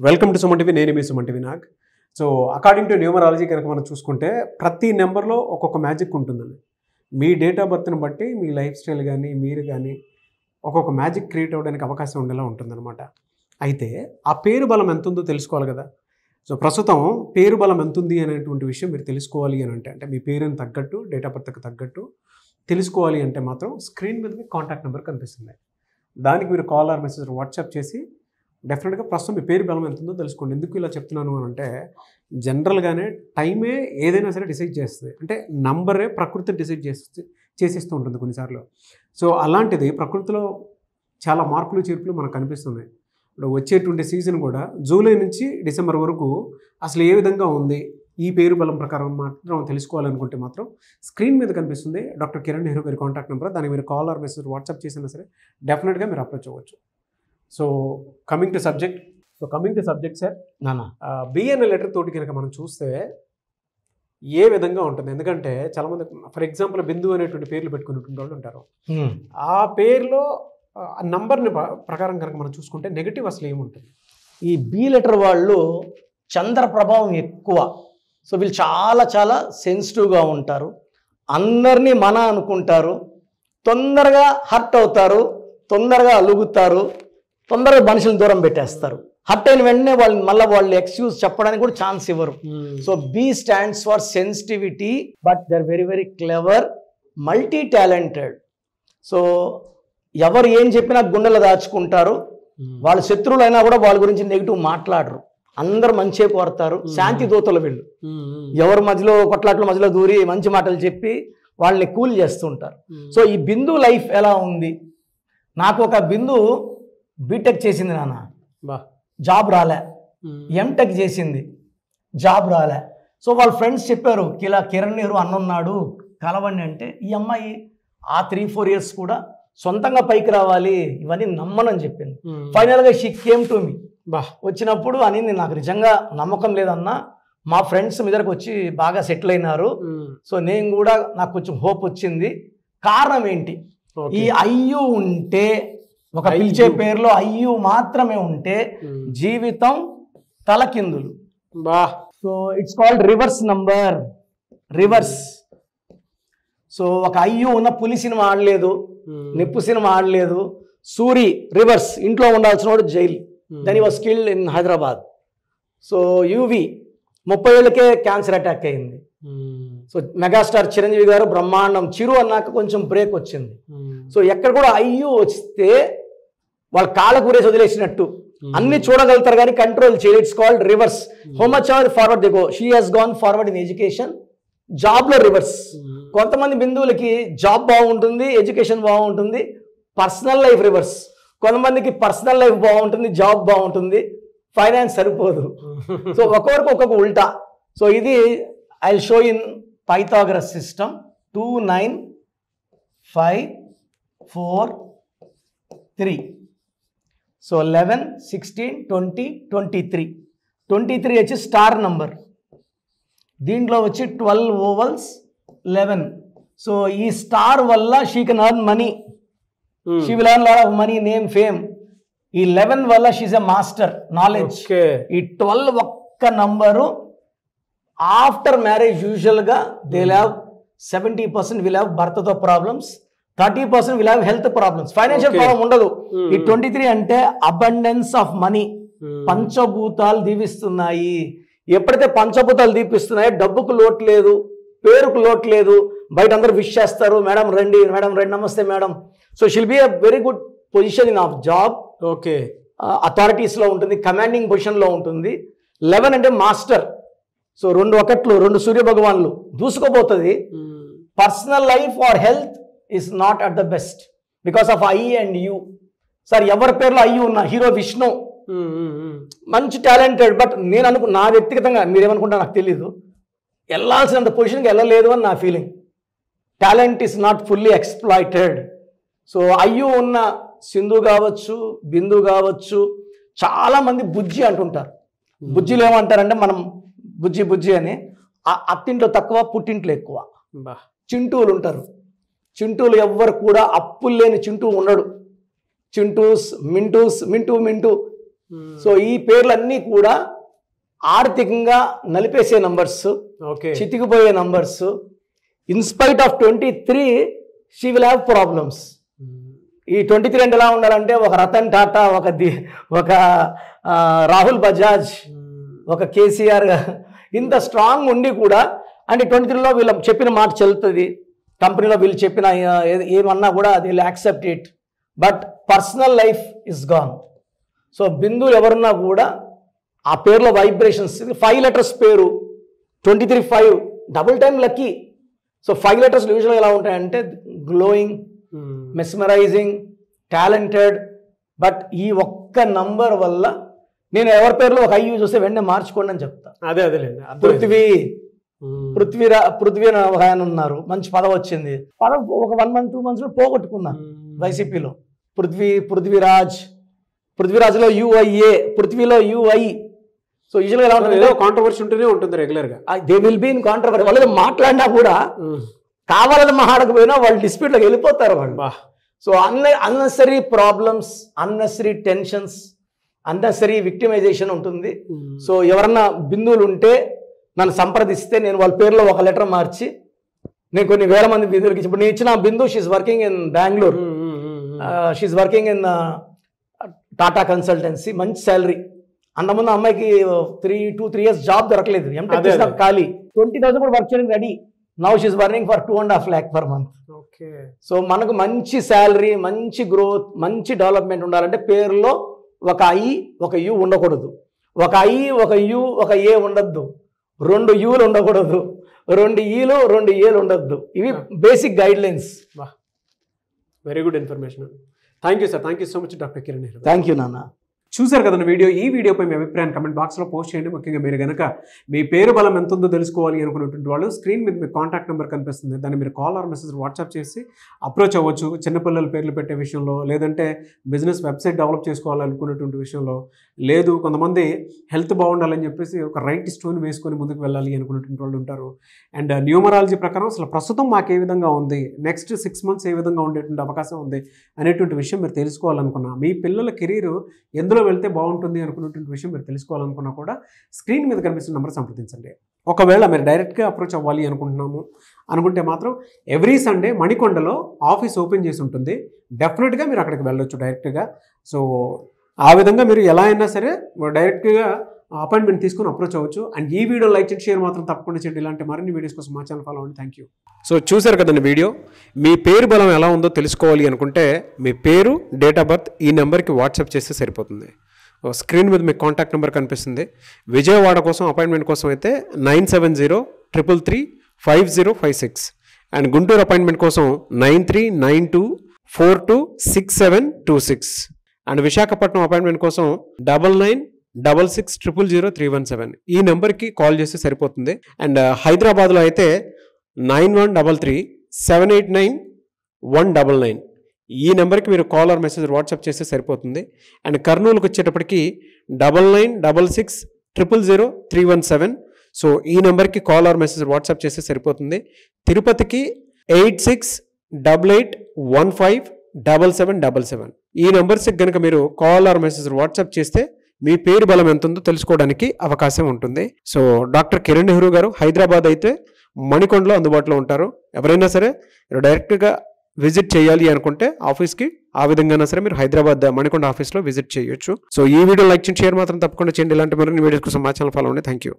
Welcome to Suman TV. నేను మీ Suman TV Nag. So according to numerology కనుక మనం చూసుకుంటే ప్రతి నెంబర్లో ఒక్కొక్క మ్యాజిక్ ఉంటుందండి. మీ డేట్ ఆఫ్ బర్త్ని బట్టి మీ లైఫ్ స్టైల్ కానీ మీరు కానీ ఒక్కొక్క మ్యాజిక్ క్రియేట్ అవ్వడానికి అవకాశం ఉండేలా ఉంటుందన్నమాట. అయితే ఆ పేరు బలం ఎంత ఉందో తెలుసుకోవాలి కదా. సో ప్రస్తుతం పేరు బలం ఎంత ఉంది అనేటువంటి విషయం మీరు తెలుసుకోవాలి అని అంటే మీ పేరుని తగ్గట్టు డేట్ ఆఫ్ బర్త్కి తగ్గట్టు తెలుసుకోవాలి అంటే మాత్రం స్క్రీన్ మీద మీకు కాంటాక్ట్ నెంబర్ కనిపిస్తుంది. దానికి మీరు కాల్ ఆర్ మెసేజ్ వాట్సాప్ చేసి డెఫినెట్గా ప్రస్తుతం మీ పేరు బలం ఎంత ఉందో తెలుసుకోండి. ఎందుకు ఇలా చెప్తున్నాను అని అంటే జనరల్గానే టైమే ఏదైనా సరే డిసైడ్ చేస్తుంది. అంటే నంబరే ప్రకృతి డిసైడ్ చేసిస్తూ ఉంటుంది కొన్నిసార్లు. సో అలాంటిది ప్రకృతిలో చాలా మార్పులు చేర్పులు మనకు కనిపిస్తున్నాయి. ఇప్పుడు వచ్చేటువంటి సీజన్ కూడా జూలై నుంచి డిసెంబర్ వరకు అసలు ఏ విధంగా ఉంది ఈ పేరు బలం ప్రకారం మాత్రం తెలుసుకోవాలనుకుంటే మాత్రం స్క్రీన్ మీద కనిపిస్తుంది డాక్టర్ కిరణ్ నెహ్రూ గారి కాంటాక్ట్ నెంబర్. దానికి మీరు కాల్ ఆర్ మెసేజ్ వాట్సాప్ చేసినా సరే డెఫినెట్గా మీరు అప్రోచ్ అవ్వచ్చు. So coming to subject sir, BNA letter తోటి కనుక మనం చూస్తే ఏ విధంగా ఉంటుంది? ఎందుకంటే చాలామంది ఫర్ ఎగ్జాంపుల్ బిందు అనేటువంటి పేర్లు పెట్టుకునేటువంటి వాళ్ళు ఉంటారు. ఆ పేరులో నంబర్ని ప్రకారం కనుక మనం చూసుకుంటే నెగిటివ్ అసలు ఏముంటుంది? ఈ బి లెటర్ వాళ్ళు చంద్ర ప్రభావం ఎక్కువ. సో వీళ్ళు చాలా చాలా సెన్సిటివ్గా ఉంటారు. అందరినీ మన అనుకుంటారు, తొందరగా హర్ట్ అవుతారు, తొందరగా అలుగుతారు, తొందరగా మనుషులను దూరం పెట్టేస్తారు. హర్ట్ అయిన వెంటనే వాళ్ళు ఎక్స్క్యూజ్ చెప్పడానికి కూడా ఛాన్స్ ఇవ్వరు. So B stands for sensitivity, but they are very very clever, multi talented. So ఎవరు ఏం చెప్పినా గుండెలు దాచుకుంటారు. వాళ్ళ శత్రువులైనా కూడా వాళ్ళ గురించి నెగిటివ్ మాట్లాడరు. అందరు మంచిగా కోరుతారు. శాంతి దూతలు వీళ్ళు. ఎవరి మధ్యలో కొట్లాట్ల మధ్యలో దూరి మంచి మాటలు చెప్పి వాళ్ళని కూల్ చేస్తుంటారు. సో ఈ బిందు లైఫ్ ఎలా ఉంది? నాకు ఒక బిందు బీటెక్ చేసింది నాన్న, జాబ్ రాలే. ఎంటెక్ చేసింది, జాబ్ రాలే. సో వాళ్ళ ఫ్రెండ్స్ చెప్పారు ఇలా కిరణ్ నెహ్రూ అన్నున్నాడు కలవండి అంటే, ఈ అమ్మాయి ఆ 3-4 years కూడా సొంతంగా పైకి రావాలి ఇవన్నీ నమ్మనని చెప్పింది. ఫైనల్గా షీ కేమ్ టు మీ. వచ్చినప్పుడు అనింది, నాకు నిజంగా నమ్మకం లేదన్నా, మా ఫ్రెండ్స్ మీ దగ్గరకు వచ్చి బాగా సెటిల్ అయినారు. సో నేను కూడా నాకు కొంచెం హోప్ వచ్చింది. కారణం ఏంటి? ఈ అయ్యు ఉంటే, ఒక పిలిచే పేరులో అయ్యు మాత్రమే ఉంటే జీవితం తలకిందులు. So it's called reverse number, reverse. So ఒక అయ్యు ఉన్న పులి సినిమా ఆడలేదు, నిప్పు సినిమా ఆడలేదు. సూరి రివర్స్, ఇంట్లో ఉండాల్సిన వాడు jail. Then he was killed in Hyderabad. So Yuvi 30 ఏళ్ళకే క్యాన్సర్ అటాక్ అయింది. సో మెగాస్టార్ చిరంజీవి గారు బ్రహ్మాండం. చిరు అన్నాక కొంచెం బ్రేక్ వచ్చింది. సో ఎక్కడ కూడా అయ్యు వస్తే వాళ్ళ కాళ్ళకు ఊరేసి వదిలేసినట్టు అన్ని చూడగలుగుతారు కానీ కంట్రోల్ చేయలేదు. It's called reverse. How much ever forward they go, she has gone forward in education. జాబ్లో రివర్స్. కొంతమంది బిందువులకి జాబ్ బాగుంటుంది, ఎడ్యుకేషన్ బాగుంటుంది, పర్సనల్ లైఫ్ రివర్స్. కొంతమందికి పర్సనల్ లైఫ్ బాగుంటుంది, జాబ్ బాగుంటుంది, ఫైనాన్స్ సరిపోదు. సో ఒక్కొక్కరికి ఒక్కొక్క ఉల్టా. సో ఇది I will show in Pythagoras system. 2 9 5 4 3. So 11 16 20 23. 23 వచ్చి స్టార్ నంబర్. దీంట్లో వచ్చి 12 ఓవల్స్ 11. సో ఈ స్టార్ వల్ల she can earn money, she will earn lot of money, name, fame. ఈ 11 వల్ల షీఈ్ ఎ మాస్టర్ నాలెడ్జ్. ఈ 12 ఒక్క నంబరు ఆఫ్టర్ మ్యారేజ్ యూజువల్గా they will have 70% will have భర్తతో problems, 30% will have health problems, financial problem ఉండదు. ఈ 23 అంటే abundance of money. పంచభూతాలు దీవిస్తున్నాయి. ఎప్పుడైతే పంచభూతాలు దీపిస్తున్నాయో డబ్బుకు లోటు లేదు, పేరుకు లోటు లేదు. బయట అందరూ విష్ చేస్తారు, మేడం రండి, మేడం రండి, నమస్తే madam. So she'll be a very good position in of job. Okay, అథారిటీస్లో ఉంటుంది, కమాండింగ్ పొజిషన్లో ఉంటుంది. 11 అంటే మాస్టర్. సో 2 ఒకట్లు, 2 సూర్య భగవాన్లు దూసుకోబోతుంది. Personal life or health is not at the best because of I and you. Sir ఎవరి పేర్లో అయ్యి ఉన్న హీరో విష్ణు మంచి టాలెంటెడ్. బట్ నేను నా వ్యక్తిగతంగా మీరేమనుకుంటా నాకు తెలీదు, వెళ్ళాల్సినంత పొజిషన్కి వెళ్ళలేదు అని నా feeling. Talent is not fully exploited. So అయ్యు ఉన్న సింధు కావచ్చు, బిందు కావచ్చు, చాలామంది బుజ్జి అంటుంటారు. బుజ్జిలు ఏమంటారంటే మనం బుజ్జి బుజ్జి అని. అత్తింట్లో తక్కువ, పుట్టింట్లో ఎక్కువ. చింటూలు ఉంటారు. చింటూలు ఎవ్వరు కూడా అప్పులు లేని చింటూ ఉండడు. చింటూస్, మింటూస్, మింటూ సో ఈ పేర్లన్నీ కూడా ఆర్థికంగా నలిపేసే నంబర్స్, ఓకే చితికిపోయే numbers. In spite of 23 she will have problems. ఈ 23 అంటే ఎలా ఉండాలంటే ఒక రతన్ టాటా, ఒక రాహుల్ బజాజ్, ఒక కేసీఆర్ ఇంత స్ట్రాంగ్ ఉండి కూడా అంటే 23లో వీళ్ళు చెప్పిన మాట చెల్లుతుంది, కంపెనీలో వీళ్ళు చెప్పిన ఏమన్నా కూడా they will accept it, but personal life is gone. So బిందువులు ఎవరున్నా కూడా ఆ పేర్లో వైబ్రేషన్స్, 5 letters పేరు 23 double time lucky. So 5 letters యూజువల్గా ఎలా ఉంటాయంటే గ్లోయింగ్, మెస్మరైజింగ్, టాలెంటెడ్. బట్ ఈ ఒక్క నంబర్ వల్ల నేను ఎవరి పేర్లో ఒక ఐ చూస్తే వెంటనే మార్చుకోండి అని చెప్తా. అదేలేండి. పృథ్వీ అని ఒక ఆయన ఉన్నారు, మంచి పదవి వచ్చింది. పదవి ఒక 1 month 2 months పోగొట్టుకున్నా వైసీపీలో. పృథ్వీరాజ్లో UIA, పృథ్వీలో UI. సో యూజువల్గా ఎలా ఉంటుంది, కాంట్రవర్సీ ఉంటూనే ఉంటుంది రెగ్యులర్గా. They will be in controversy. వాళ్ళు మాట్లాడినా కూడా కావాలని మాట్లాడకపోయినా వాళ్ళు డిస్ప్యూట్లోకి వెళ్ళిపోతారు వాళ్ళు. So unnecessary problems, unnecessary tensions, unnecessary victimization ఉంటుంది. సో ఎవరన్నా బిందువులు ఉంటే నన్ను సంప్రదిస్తే నేను వాళ్ళ పేరులో ఒక లెటర్ మార్చి నేను కొన్ని వేల మంది బిందువులకి ఇప్పుడు నేను ఇచ్చిన Bindu, she's working in Bangalore, she's working in Tata consultancy, మంచి శాలరీ. అంతకుముందు అమ్మాయికి 2-3 years జాబ్ దొరకలేదు, ఖాళీ 20,000 కూడా వర్క్ చేయడానికి ready. Now she's working for 2.5 lakh per month. So మనకు మంచి శాలరీ, మంచి గ్రోత్, మంచి డెవలప్మెంట్ ఉండాలంటే పేరులో ఒక I ఒక U ఉండకూడదు, ఒక I ఒక U ఒక A ఉండద్దు, 2 Uలు ఉండకూడదు, 2 Eలు 2 Aలు ఉండద్దు. ఇవి basic guide lines. Very good information. Thank you sir. Thank you so much doctor Kiran Nehru. Thank you నాన్న. చూసారు కదండి వీడియో. ఈ వీడియోపై మీ అభిప్రాయాన్ని కమెంట్ బాక్స్లో పోస్ట్ చేయండి. ముఖ్యంగా మీరు కనుక మీ పేరు బలం ఎంత ఉందో తెలుసుకోవాలి అనుకున్నటువంటి వాళ్ళు స్క్రీన్ మీద మీ కాంటాక్ట్ నెంబర్ కనిపిస్తుంది, దాన్ని మీరు కాల్ ఆర్ మెసేజ్ వాట్సాప్ చేసి అప్రోచ్ అవ్వచ్చు. చిన్నపిల్లల పేర్లు పెట్టే విషయంలో, లేదంటే బిజినెస్ వెబ్సైట్ డెవలప్ చేసుకోవాలనుకున్నటువంటి విషయంలో, లేదు కొంతమంది హెల్త్ బాగుండాలని చెప్పేసి ఒక రైట్ స్టోన్ వేసుకొని ముందుకు వెళ్ళాలి అనుకున్నటువంటి వాళ్ళు ఉంటారు. అండ్ న్యూమరాలజీ ప్రకారం అసలు ప్రస్తుతం మాకు ఏ విధంగా ఉంది, నెక్స్ట్ 6 months ఏ విధంగా ఉండేటువంటి అవకాశం ఉంది అనేటువంటి విషయం మీరు తెలుసుకోవాలనుకున్నా, మీ పిల్లల కెరీర్ ఎందులో వెళ్తే బాగుంటుంది అనుకున్నటువంటి విషయం మీరు తెలుసుకోవాలనుకున్నా కూడా స్క్రీన్ మీద కనిపిస్తున్న నెంబర్ సంప్రదించండి. ఒకవేళ మీరు డైరెక్ట్గా అప్రోచ్ అవ్వాలి అనుకుంటే మాత్రం ఎవ్రీ సండే మణికొండలో ఆఫీస్ ఓపెన్ చేసి ఉంటుంది. డెఫినెట్గా మీరు అక్కడికి వెళ్ళొచ్చు డైరెక్ట్గా. సో ఆ విధంగా మీరు ఎలా అయినా సరే డైరెక్ట్గా అపాయింట్మెంట్ తీసుకుని అప్రోచ్ అవ్వచ్చు. అండ్ ఈ వీడియో లైక్ చేయండి, షేర్ మాత్రం తప్పకుండా చేయండి. ఇలాంటి మరిన్ని వీడియోస్ కోసం మా ఛానల్ ఫాలో అవ్వండి. Thank you. సో చూసారు కదండి వీడియో. మీ పేరు బలం ఎలా ఉందో తెలుసుకోవాలి అనుకుంటే మీ పేరు, డేట్ ఆఫ్ బర్త్ ఈ నెంబర్కి వాట్సాప్ చేస్తే సరిపోతుంది. స్క్రీన్ మీద మీకు కాంటాక్ట్ నెంబర్ కనిపిస్తుంది. విజయవాడ కోసం అపాయింట్మెంట్ కోసం అయితే 9703335056 అండ్ గుంటూరు అపాయింట్మెంట్ కోసం 9392426726 అండ్ విశాఖపట్నం అపాయింట్మెంట్ కోసం 9966600317 ఈ నెంబర్కి కాల్ చేస్తే సరిపోతుంది. అండ్ హైదరాబాద్లో అయితే 9133789199 ఈ నెంబర్కి మీరు కాల్ ఆర్ మెసేజ్ వాట్సాప్ చేస్తే సరిపోతుంది. అండ్ కర్నూలుకి వచ్చేటప్పటికి 9966000317 సో ఈ నెంబర్కి కాల్ ఆర్ మెసేజ్ వాట్సాప్ చేస్తే సరిపోతుంది. తిరుపతికి 8688157777 ఈ నెంబర్స్కి కనుక మీరు కాల్ ఆర్ మెసేజ్ వాట్సాప్ చేస్తే మీ పేరు బలం ఎంత ఉందో తెలుసుకోవడానికి అవకాశం ఉంటుంది. సో డాక్టర్ కిరణ్ నెహ్రూ గారు హైదరాబాద్ అయితే మణికొండలో అందుబాటులో ఉంటారు. ఎవరైనా సరే మీరు డైరెక్ట్గా విజిట్ చేయాలి అనుకుంటే ఆఫీస్కి ఆ విధంగా సరే మీరు హైదరాబాద్ మణికొండ ఆఫీస్లో విజిట్ చేయొచ్చు. సో ఈ వీడియో లైక్ చేయండి, షేర్ మాత్రం తప్పకుండా చేయండి. ఇలాంటి మరిన్ని వీడియోస్ కోసం మా ఛానల్ ఫాలో అవ్వండి. Thank you.